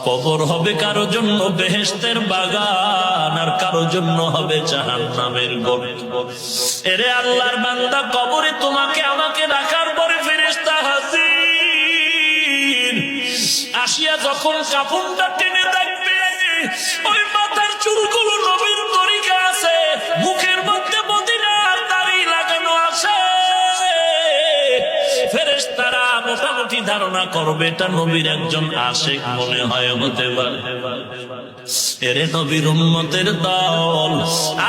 কবর হবে কারো জন্য বেহেশতের বাগান, আর কারো জন্য হবে জাহান্নামের গর্ত। এরে আল্লাহর বান্দা, কবরে তোমাকে আমাকে রাখার পরে ফেরেশতা হাজির আসিয়া যখন কাফনটা টেনে দেখবে, ওই মাথার চুলগুলো নবীর তরিকা আছে, মুখের মধ্যে মদিনার দাড়ি লাগানো আছে। ফেরেশতারা মোটামুটি ধারণা করবে এটা নবীর একজন আশিক মনে হয়, হতে পারে। এরে নবীর উম্মতের দল,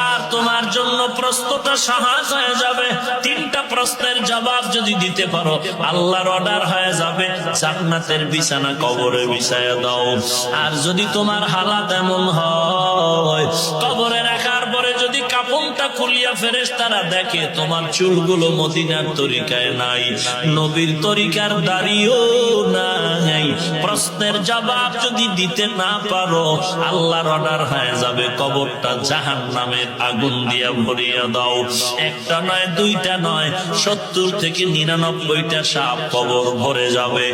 আর তোমার জন্য প্রশ্নটা সহজ হয়ে যাবে। তিনটা প্রশ্নের জবাব যদি দিতে পারো, আল্লাহর অর্ডার হয়ে যাবে জান্নাতের বিছানা কবরে বিছায়া দাও। আর যদি তোমার হালাত এমন হয়, কবরে রাখার পরে যদি কাফনটা খুলিয়া ফেরেশতারা দেখে তোমার চুলগুলো মদিনার তরিকায় নাই, নবীর তরিকার দাড়িও নাই, প্রশ্নের জবাব যদি দিতে না পারো, আল্লাহর অর্ডার হয়ে যাবে কবরটা জাহান্নামের আগুন দিয়া ভরিয়া দাও। একটা নয়, দুইটা নয়, 70 থেকে 99টা সাপ কবর ভরে যাবে।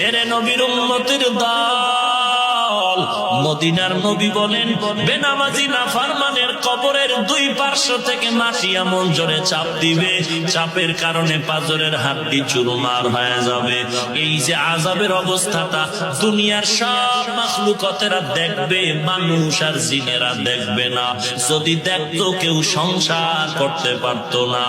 এরে নবীর উম্মতের দল, মদিনার নবী বলেন, বেনামাজি নাফরমানের কবরের দুই পার্শ্ব থেকে মাটি এমন জোরে চাপ দিবে, চাপের কারণে পাঁজরের হাড্ডি চুরমার হয়ে যাবে। এই যে আযাবের অবস্থাটা দুনিয়ার সব মাখলুকাতেরা দেখবে, মানুষ আর জিনেরা দেখবে না। যদি দেখতো কেউ সংসার করতে পারতো না।